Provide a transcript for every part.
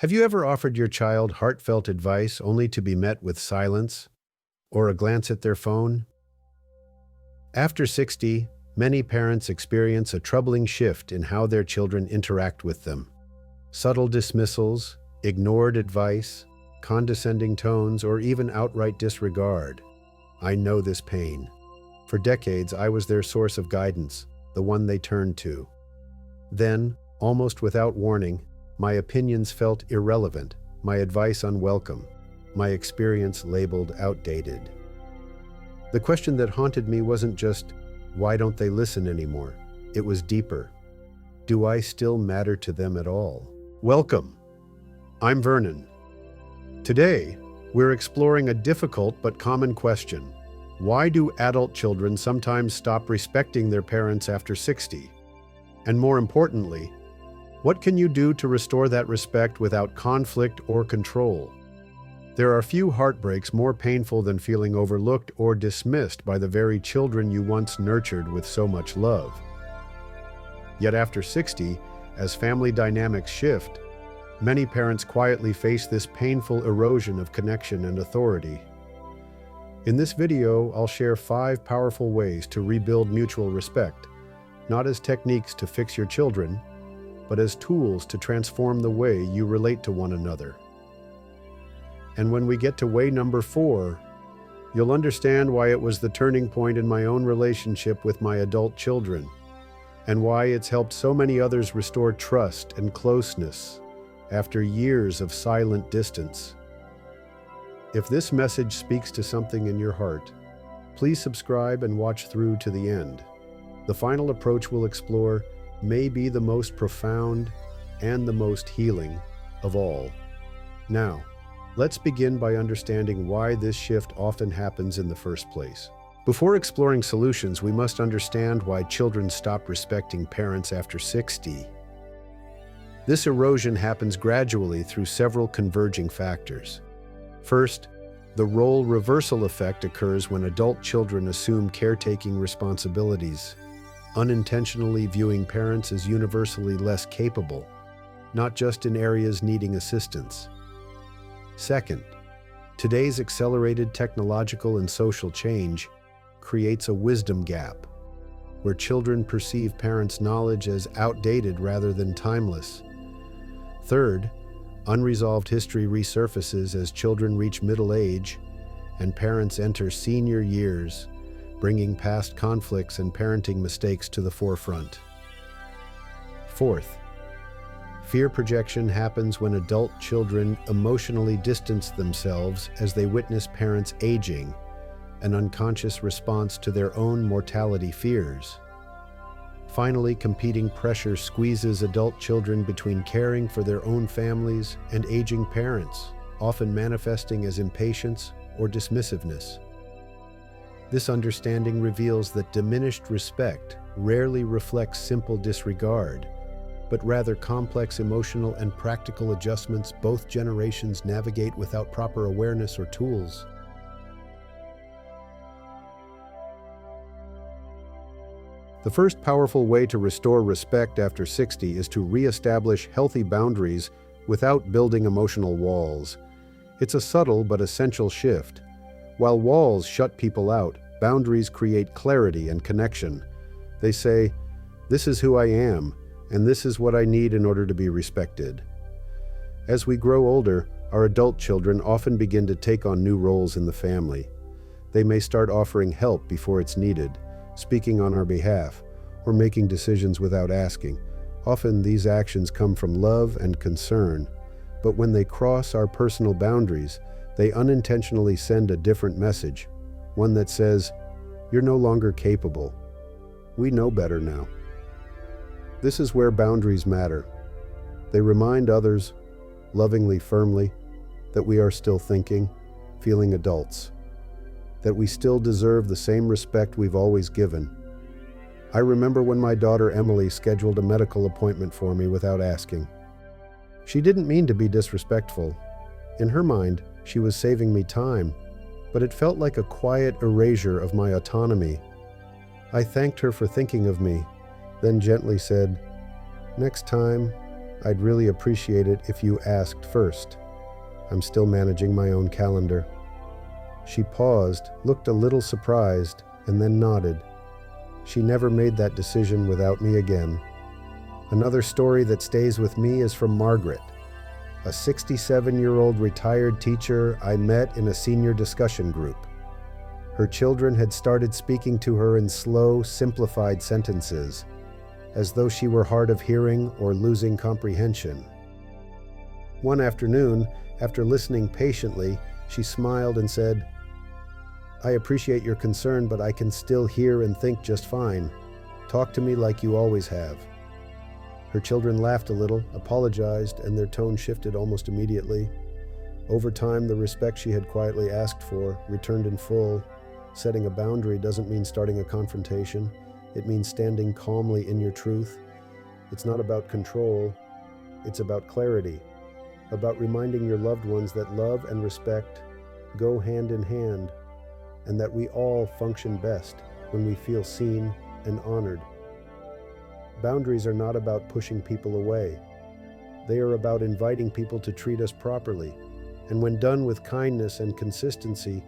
Have you ever offered your child heartfelt advice only to be met with silence or a glance at their phone? After 60, many parents experience a troubling shift in how their children interact with them. Subtle dismissals, ignored advice, condescending tones, or even outright disregard. I know this pain. For decades, I was their source of guidance, the one they turned to. Then, almost without warning, my opinions felt irrelevant, my advice unwelcome, my experience labeled outdated. The question that haunted me wasn't just, why don't they listen anymore? It was deeper. Do I still matter to them at all? Welcome. I'm Vernon. Today, we're exploring a difficult but common question. Why do adult children sometimes stop respecting their parents after 60? And more importantly, what can you do to restore that respect without conflict or control? There are few heartbreaks more painful than feeling overlooked or dismissed by the very children you once nurtured with so much love. Yet after 60, as family dynamics shift, many parents quietly face this painful erosion of connection and authority. In this video, I'll share 5 powerful ways to rebuild mutual respect, not as techniques to fix your children, but as tools to transform the way you relate to one another. And when we get to way number 4, you'll understand why it was the turning point in my own relationship with my adult children, and why it's helped so many others restore trust and closeness after years of silent distance. If this message speaks to something in your heart, please subscribe and watch through to the end. The final approach we'll explore may be the most profound and the most healing of all. Now, let's begin by understanding why this shift often happens in the first place. Before exploring solutions, we must understand why children stop respecting parents after 60. This erosion happens gradually through several converging factors. First, the role reversal effect occurs when adult children assume caretaking responsibilities, unintentionally viewing parents as universally less capable, not just in areas needing assistance. Second, today's accelerated technological and social change creates a wisdom gap, where children perceive parents' knowledge as outdated rather than timeless. Third, unresolved history resurfaces as children reach middle age and parents enter senior years, bringing past conflicts and parenting mistakes to the forefront. Fourth, fear projection happens when adult children emotionally distance themselves as they witness parents aging, an unconscious response to their own mortality fears. Finally, competing pressure squeezes adult children between caring for their own families and aging parents, often manifesting as impatience or dismissiveness. This understanding reveals that diminished respect rarely reflects simple disregard, but rather complex emotional and practical adjustments both generations navigate without proper awareness or tools. The first powerful way to restore respect after 60 is to reestablish healthy boundaries without building emotional walls. It's a subtle but essential shift. While walls shut people out, boundaries create clarity and connection. They say, "This is who I am, and this is what I need in order to be respected." As we grow older, our adult children often begin to take on new roles in the family. They may start offering help before it's needed, speaking on our behalf, or making decisions without asking. Often these actions come from love and concern, but when they cross our personal boundaries, they unintentionally send a different message, one that says, "You're no longer capable. We know better now." This is where boundaries matter. They remind others, lovingly, firmly, that we are still thinking, feeling adults, that we still deserve the same respect we've always given. I remember when my daughter Emily scheduled a medical appointment for me without asking. She didn't mean to be disrespectful. In her mind, she was saving me time, but it felt like a quiet erasure of my autonomy. I thanked her for thinking of me, then gently said, "Next time, I'd really appreciate it if you asked first. I'm still managing my own calendar." She paused, looked a little surprised, and then nodded. She never made that decision without me again. Another story that stays with me is from Margaret, a 67-year-old retired teacher I met in a senior discussion group. Her children had started speaking to her in slow, simplified sentences, as though she were hard of hearing or losing comprehension. One afternoon, after listening patiently, she smiled and said, "I appreciate your concern, but I can still hear and think just fine. Talk to me like you always have." Her children laughed a little, apologized, and their tone shifted almost immediately. Over time, the respect she had quietly asked for returned in full. Setting a boundary doesn't mean starting a confrontation. It means standing calmly in your truth. It's not about control. It's about clarity, about reminding your loved ones that love and respect go hand in hand, and that we all function best when we feel seen and honored. Boundaries are not about pushing people away. They are about inviting people to treat us properly, and when done with kindness and consistency,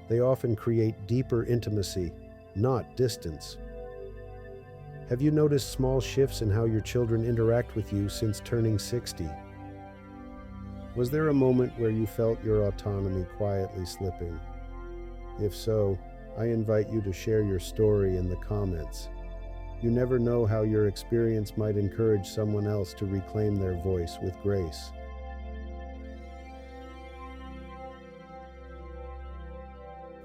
they often create deeper intimacy, not distance. Have you noticed small shifts in how your children interact with you since turning 60? Was there a moment where you felt your autonomy quietly slipping? If so, I invite you to share your story in the comments. You never know how your experience might encourage someone else to reclaim their voice with grace.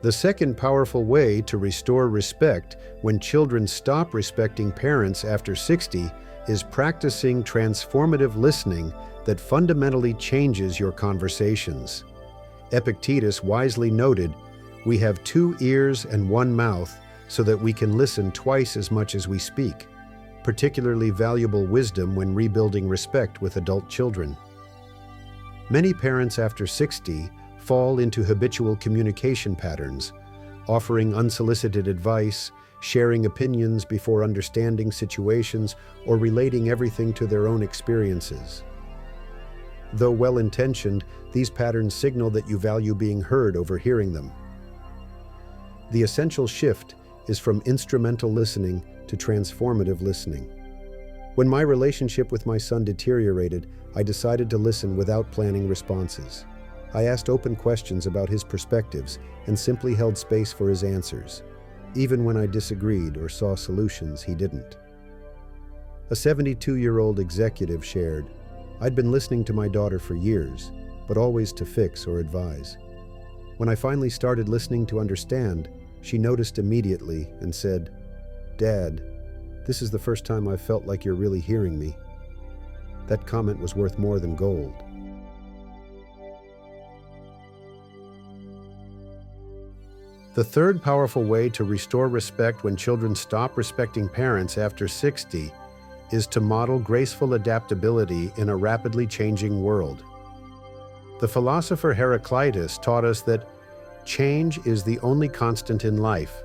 The second powerful way to restore respect when children stop respecting parents after 60 is practicing transformative listening that fundamentally changes your conversations. Epictetus wisely noted, "We have 2 ears and 1 mouth so that we can listen twice as much as we speak," particularly valuable wisdom when rebuilding respect with adult children. Many parents after 60 fall into habitual communication patterns, offering unsolicited advice, sharing opinions before understanding situations, or relating everything to their own experiences. Though well-intentioned, these patterns signal that you value being heard over hearing them. The essential shift is from instrumental listening to transformative listening. When my relationship with my son deteriorated, I decided to listen without planning responses. I asked open questions about his perspectives and simply held space for his answers. Even when I disagreed or saw solutions, he didn't. A 72-year-old executive shared, "I'd been listening to my daughter for years, but always to fix or advise. When I finally started listening to understand, she noticed immediately and said, 'Dad, this is the first time I've felt like you're really hearing me.' That comment was worth more than gold." The third powerful way to restore respect when children stop respecting parents after 60 is to model graceful adaptability in a rapidly changing world. The philosopher Heraclitus taught us that change is the only constant in life.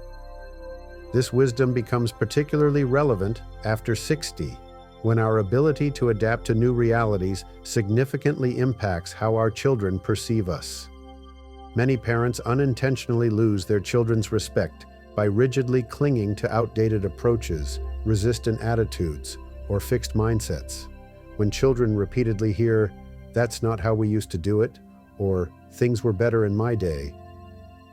This wisdom becomes particularly relevant after 60, when our ability to adapt to new realities significantly impacts how our children perceive us. Many parents unintentionally lose their children's respect by rigidly clinging to outdated approaches, resistant attitudes, or fixed mindsets. When children repeatedly hear, "That's not how we used to do it," or "Things were better in my day,"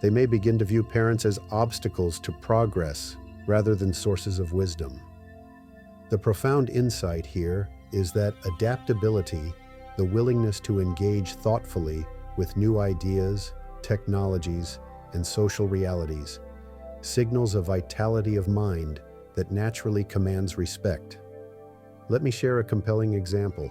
they may begin to view parents as obstacles to progress rather than sources of wisdom. The profound insight here is that adaptability, the willingness to engage thoughtfully with new ideas, technologies, and social realities, signals a vitality of mind that naturally commands respect. Let me share a compelling example.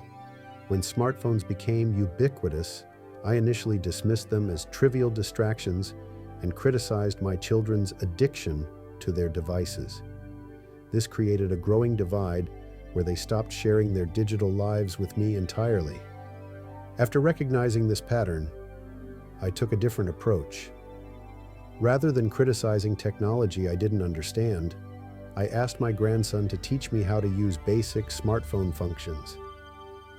When smartphones became ubiquitous, I initially dismissed them as trivial distractions and criticized my children's addiction to their devices. This created a growing divide where they stopped sharing their digital lives with me entirely. After recognizing this pattern, I took a different approach. Rather than criticizing technology I didn't understand, I asked my grandson to teach me how to use basic smartphone functions.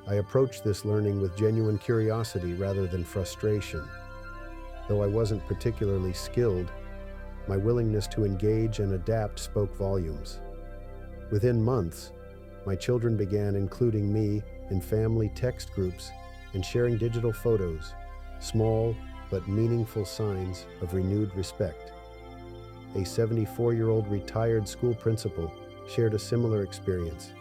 I approached this learning with genuine curiosity rather than frustration. Though I wasn't particularly skilled, my willingness to engage and adapt spoke volumes. Within months, my children began including me in family text groups and sharing digital photos, small but meaningful signs of renewed respect. A 74-year-old retired school principal shared a similar experience.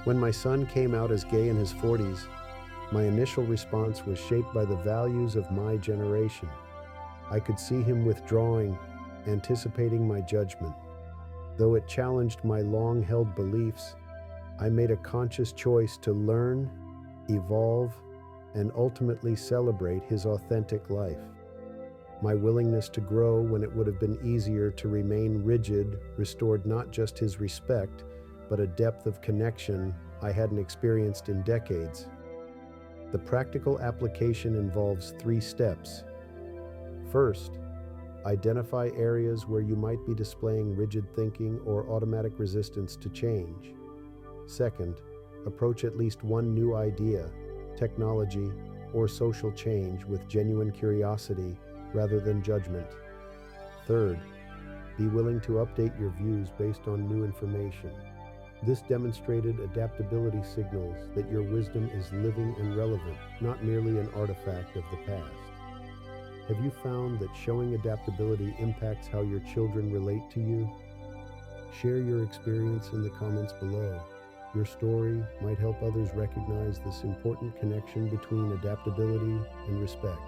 When my son came out as gay in his 40s, my initial response was shaped by the values of my generation. I could see him withdrawing, anticipating my judgment. Though it challenged my long-held beliefs, I made a conscious choice to learn, evolve, and ultimately celebrate his authentic life. My willingness to grow when it would have been easier to remain rigid restored not just his respect, but a depth of connection I hadn't experienced in decades. The practical application involves 3 steps. First, identify areas where you might be displaying rigid thinking or automatic resistance to change. Second, approach at least one new idea, technology, or social change with genuine curiosity rather than judgment. Third, be willing to update your views based on new information. This demonstrated adaptability signals that your wisdom is living and relevant, not merely an artifact of the past. Have you found that showing adaptability impacts how your children relate to you? Share your experience in the comments below. Your story might help others recognize this important connection between adaptability and respect.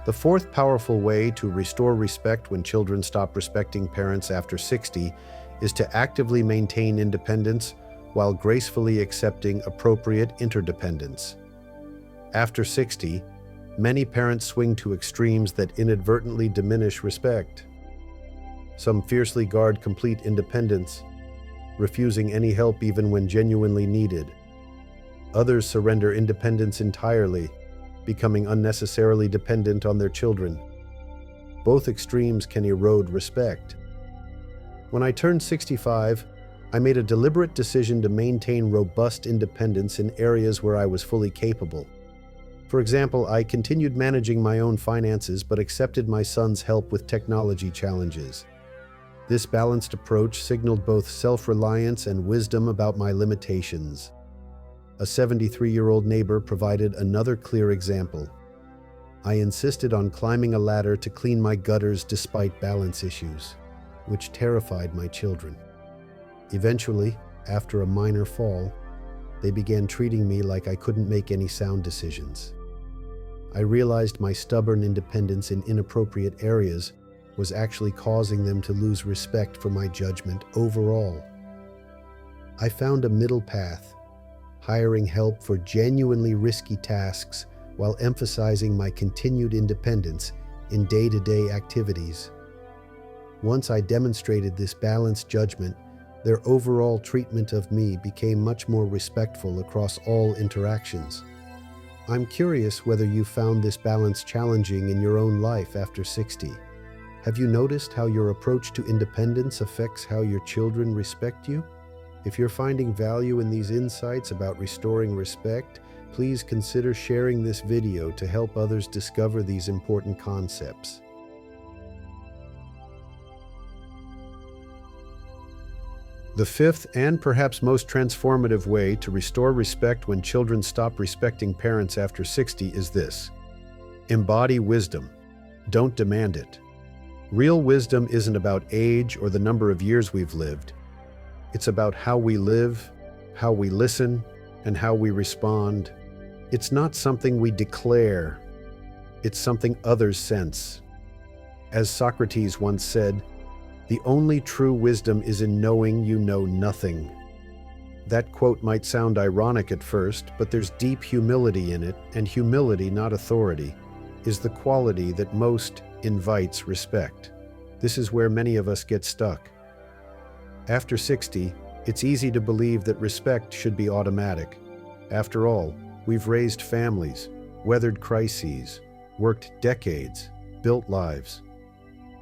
The fourth powerful way to restore respect when children stop respecting parents after 60 is to actively maintain independence while gracefully accepting appropriate interdependence. After 60, many parents swing to extremes that inadvertently diminish respect. Some fiercely guard complete independence, refusing any help even when genuinely needed. Others surrender independence entirely, becoming unnecessarily dependent on their children. Both extremes can erode respect. When I turned 65, I made a deliberate decision to maintain robust independence in areas where I was fully capable. For example, I continued managing my own finances but accepted my son's help with technology challenges. This balanced approach signaled both self-reliance and wisdom about my limitations. A 73-year-old neighbor provided another clear example. I insisted on climbing a ladder to clean my gutters despite balance issues, which terrified my children. Eventually, after a minor fall, they began treating me like I couldn't make any sound decisions. I realized my stubborn independence in inappropriate areas was actually causing them to lose respect for my judgment overall. I found a middle path, hiring help for genuinely risky tasks while emphasizing my continued independence in day-to-day activities. Once I demonstrated this balanced judgment, their overall treatment of me became much more respectful across all interactions. I'm curious whether you found this balance challenging in your own life after 60. Have you noticed how your approach to independence affects how your children respect you? If you're finding value in these insights about restoring respect, please consider sharing this video to help others discover these important concepts. The fifth and perhaps most transformative way to restore respect when children stop respecting parents after 60 is this: embody wisdom. Don't demand it. Real wisdom isn't about age or the number of years we've lived. It's about how we live, how we listen, and how we respond. It's not something we declare. It's something others sense. As Socrates once said, "The only true wisdom is in knowing you know nothing." That quote might sound ironic at first, but there's deep humility in it, and humility, not authority, is the quality that most invites respect. This is where many of us get stuck. After 60, it's easy to believe that respect should be automatic. After all, we've raised families, weathered crises, worked decades, built lives.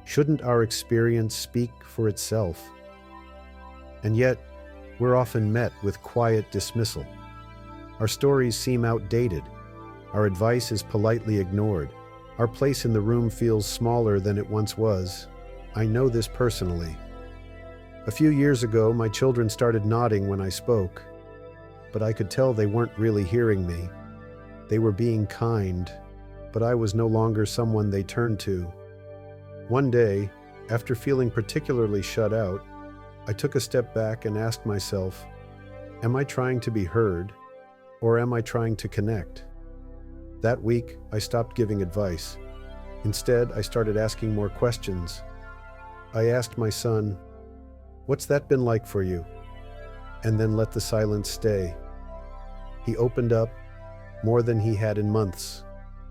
Shouldn't our experience speak for itself? And yet, we're often met with quiet dismissal. Our stories seem outdated. Our advice is politely ignored. Our place in the room feels smaller than it once was. I know this personally. A few years ago, my children started nodding when I spoke, but I could tell they weren't really hearing me. They were being kind, but I was no longer someone they turned to. One day, after feeling particularly shut out, I took a step back and asked myself, am I trying to be heard, or am I trying to connect? That week, I stopped giving advice. Instead, I started asking more questions. I asked my son, "What's that been like for you?" And then let the silence stay. He opened up more than he had in months.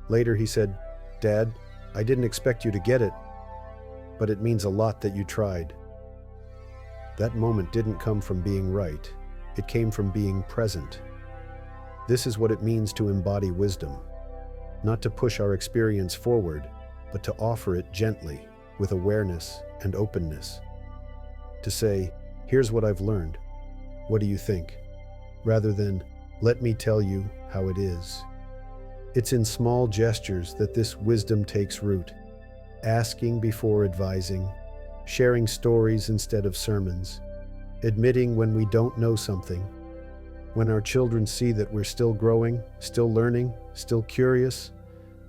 Later he said, "Dad, I didn't expect you to get it, but it means a lot that you tried." That moment didn't come from being right. It came from being present. This is what it means to embody wisdom. Not to push our experience forward, but to offer it gently, with awareness and openness. To say, "Here's what I've learned. What do you think?" Rather than, "Let me tell you how it is." It's in small gestures that this wisdom takes root. Asking before advising, sharing stories instead of sermons, admitting when we don't know something. When our children see that we're still growing, still learning, still curious,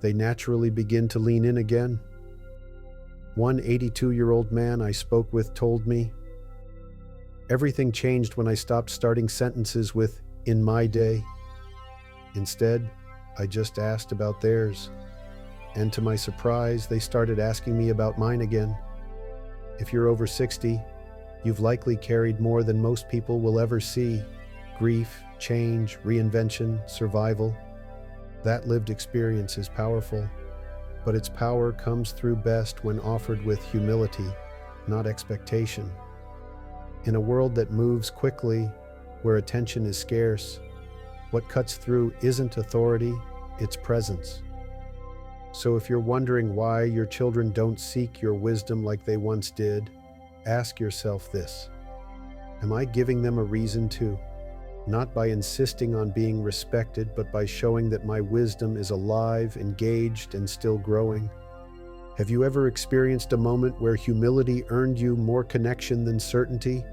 they naturally begin to lean in again. One 82-year-old man I spoke with told me, "Everything changed when I stopped starting sentences with 'in my day.' Instead, I just asked about theirs. And to my surprise, they started asking me about mine again." If you're over 60, you've likely carried more than most people will ever see. Grief, change, reinvention, survival. That lived experience is powerful, but its power comes through best when offered with humility, not expectation. In a world that moves quickly, where attention is scarce, what cuts through isn't authority, it's presence. So if you're wondering why your children don't seek your wisdom like they once did, ask yourself this: am I giving them a reason to? Not by insisting on being respected, but by showing that my wisdom is alive, engaged, and still growing. Have you ever experienced a moment where humility earned you more connection than certainty?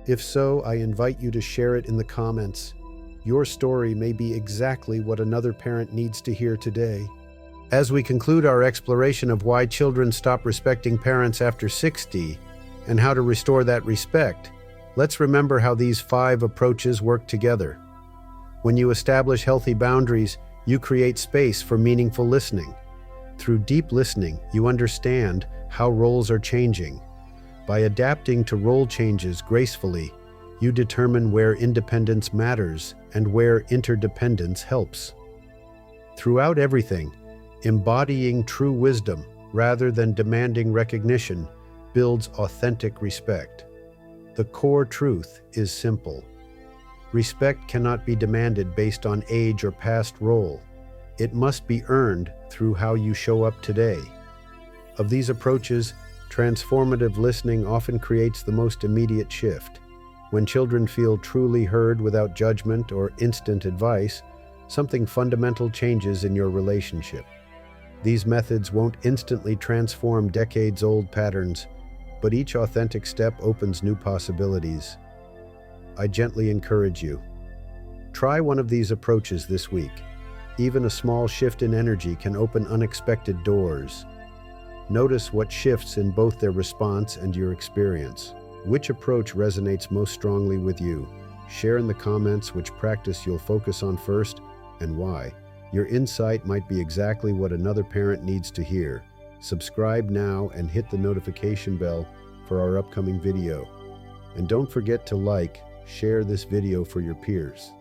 If so, I invite you to share it in the comments. Your story may be exactly what another parent needs to hear today. As we conclude our exploration of why children stop respecting parents after 60 and how to restore that respect, let's remember how these 5 approaches work together. When you establish healthy boundaries, you create space for meaningful listening. Through deep listening, you understand how roles are changing. By adapting to role changes gracefully, you determine where independence matters and where interdependence helps. Throughout everything, embodying true wisdom rather than demanding recognition builds authentic respect. The core truth is simple. Respect cannot be demanded based on age or past role. It must be earned through how you show up today. Of these approaches, transformative listening often creates the most immediate shift. When children feel truly heard without judgment or instant advice, something fundamental changes in your relationship. These methods won't instantly transform decades-old patterns, but each authentic step opens new possibilities. I gently encourage you. Try one of these approaches this week. Even a small shift in energy can open unexpected doors. Notice what shifts in both their response and your experience. Which approach resonates most strongly with you? Share in the comments which practice you'll focus on first and why. Your insight might be exactly what another parent needs to hear. Subscribe now and hit the notification bell for our upcoming video. And don't forget to share this video for your peers.